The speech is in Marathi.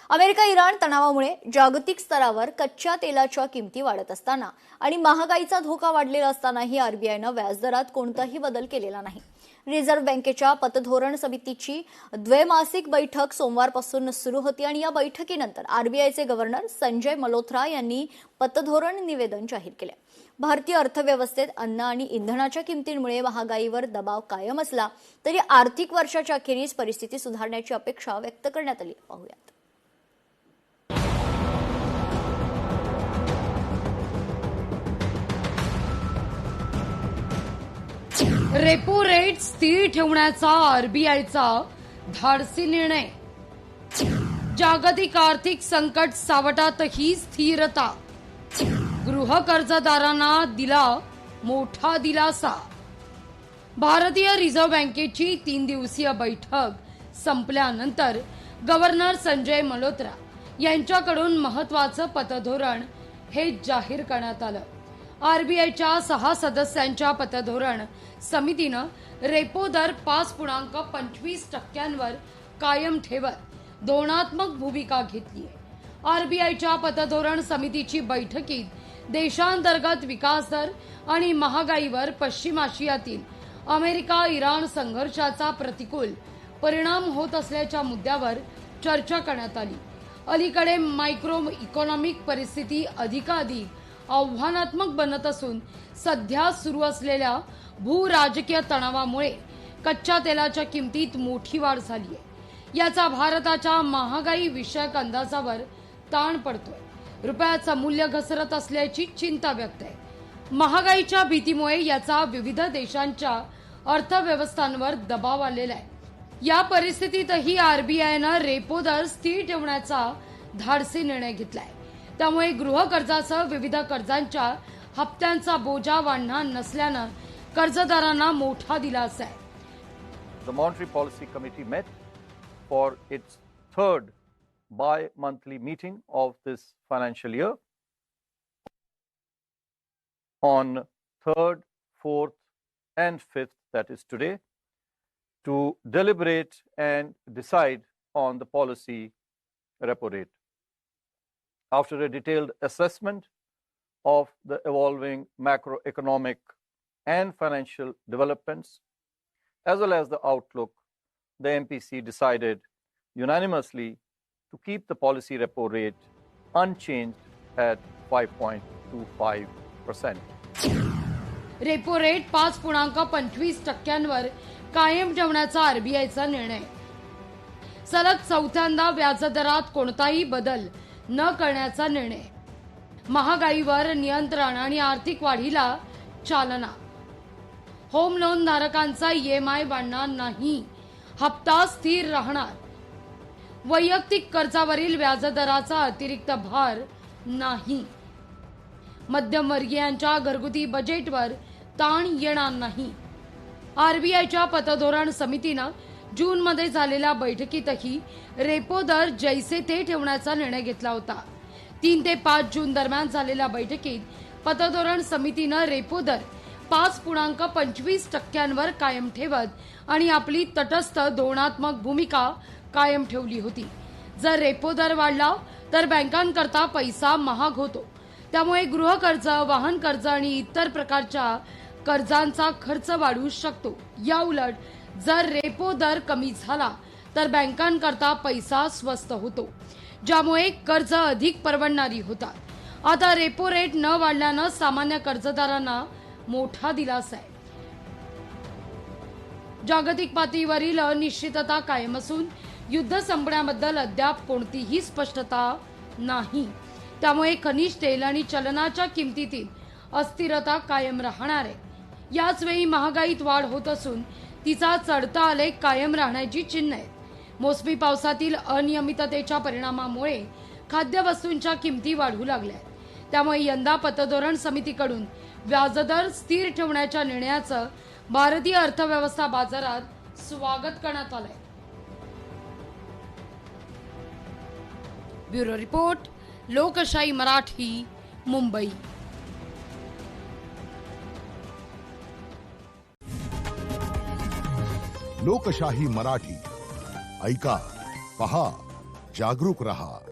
अमेरिका इराण तणावामुळे जागतिक स्तरावर कच्च्या तेलाच्या किमती वाढत असताना आणि महागाईचा धोका वाढलेला असतानाही आरबीआयनं व्याजदरात कोणताही बदल केलेला नाही। रिझर्व्ह बँकेच्या पतधोरण समितीची द्वैमासिक बैठक सोमवारपासून सुरू होती आणि या बैठकीनंतर आरबीआयचे गव्हर्नर संजय मल्होत्रा यांनी पतधोरण निवेदन जाहीर केले। भारतीय अर्थव्यवस्थेत अन्न आणि इंधनाच्या किमतींमुळे महागाईवर दबाव कायम असला तरी आर्थिक वर्षाच्या अखेरीस परिस्थिती सुधारण्याची अपेक्षा व्यक्त करण्यात आली। पाहूयात। रेपो रेट स्थिर ठेवण्याचा आरबीआयचा धाडसी निर्णय। जागतिक आर्थिक संकट सावटातही स्थिरता। गृह कर्जदारांना दिला मोठा दिलासा। भारतीय रिझर्व्ह बँकेची 3 दिवसीय बैठक संपल्यानंतर गव्हर्नर संजय मल्होत्रा यांच्याकडून महत्त्वाचं पतधोरण हे जाहीर करण्यात आलं। आरबीआयच्या 6 सदस्यांच्या पतधोरण समितीनं रेपो दर 5.25% कायम ठेवत धोरणात्मक भूमिका घेतली आहे। आरबीआयच्या पतधोरण समितीची बैठकीत देशांतर्गत विकास दर आणि महागाईवर पश्चिम आशियातील अमेरिका इराण संघर्षाचा प्रतिकूल परिणाम होत असल्याच्या मुद्द्यावर चर्चा करण्यात आली। अलीकडे मायक्रो इकॉनॉमिक परिस्थिती अधिकाधिक आव्हानात्मक बनत असून सध्या सुरू असलेल्या भूराजकीय तणावामुळे कच्च्या तेलाच्या किमतीत मोठी वाढ झाली आहे। याचा भारताच्या महागाई विषयक अंदाजावर ताण पडतोय। रुपयाचं मूल्य घसरत असल्याची चिंता व्यक्त आहे। महागाईच्या भीतीमुळे याचा विविध देशांच्या अर्थव्यवस्थांवर दबाव आलेला आहे। या परिस्थितीतही आरबीआयनं रेपो दर स्थिर ठेवण्याचा धाडसी निर्णय घेतलाय। त्यामुळे गृह कर्जासह विविध कर्जांच्या हप्त्यांचा बोजा वाढणार नसल्यानं कर्जदारांना मोठा दिलासा आहे। The Monetary Policy Committee met for its third bi-monthly meeting of this financial year on 3rd, 4th and 5th, that is today, to deliberate and decide on the policy repo rate. After a detailed assessment of the evolving macroeconomic and financial developments, as well as the outlook, the MPC decided unanimously to keep the policy repo rate unchanged at 5.25%. Repo rate 5.25% कायम ठेवण्याचा आरबीआयचा निर्णय। सलग चौथ्यांदा व्याजदरात कोणताही बदल न करण्याचा निर्णय। महागाईवर नियंत्रण आणि आर्थिक वाढीला चालना। होम लोन धारकांचा ईएमआय वाढणार नाही, हप्ता स्थिर राहणार। वैयक्तिक कर्जावरील व्याजदराचा अतिरिक्त भार नाही। मध्यमवर्गीयांच्या घरगुती बजेटवर ताण येणार नाही। आरबीआयच्या पतधोरण समितीनं जूनमध्ये झालेल्या बैठकीतही रेपो दर जैसे ते ठेवण्याचा निर्णय घेतला होता। 3 ते 5 जून दरम्यान झालेल्या बैठकीत पतधोरण समितीनं रेपो दर 5.25% कायम ठेवत आणि आपली तटस्थ धोरणात्मक भूमिका कायम ठेवली होती। जर रेपो दर वाढला तर बँकांकरता पैसा महाग होतो। त्यामुळे गृह कर्ज, वाहन कर्ज आणि इतर प्रकारच्या कर्जांचा खर्च वाढू शकतो। या उलट जर रेपो दर कमी झाला तर बँकांकरता पैसा स्वस्त होतो, ज्यामुळे कर्ज अधिक परवडणारी होतात। आता रेपो रेट न वाढल्यानं सामान्य कर्जदारांना मोठा दिलासा आहे। जागतिक पातळीवरील अनिश्चितता कायम असून युद्ध संपण्याबद्दल अद्याप कोणतीही स्पष्टता नाही। त्यामुळे खनिज तेल आणि चलनाच्या किमतीतील अस्थिरता कायम राहणार आहे। याच वेळी महागाईत वाढ होत असून तिचा चढता आलेख कायम राहण्याची चिन्ह आहेत। मोसमी पावसातील अनियमिततेच्या परिणामामुळे खाद्यवस्तूंच्या किमती वाढू लागल्या आहेत। त्यामुळे यंदा पतधोरण समितीकडून व्याजदर स्थिर ठेवण्याच्या निर्णयाचं भारतीय अर्थव्यवस्था बाजारात स्वागत करण्यात आलंय। ब्युरो रिपोर्ट, लोकशाही मराठी, मुंबई। लोकशाही मराठी, ऐका, पहा, जागरूक रहा.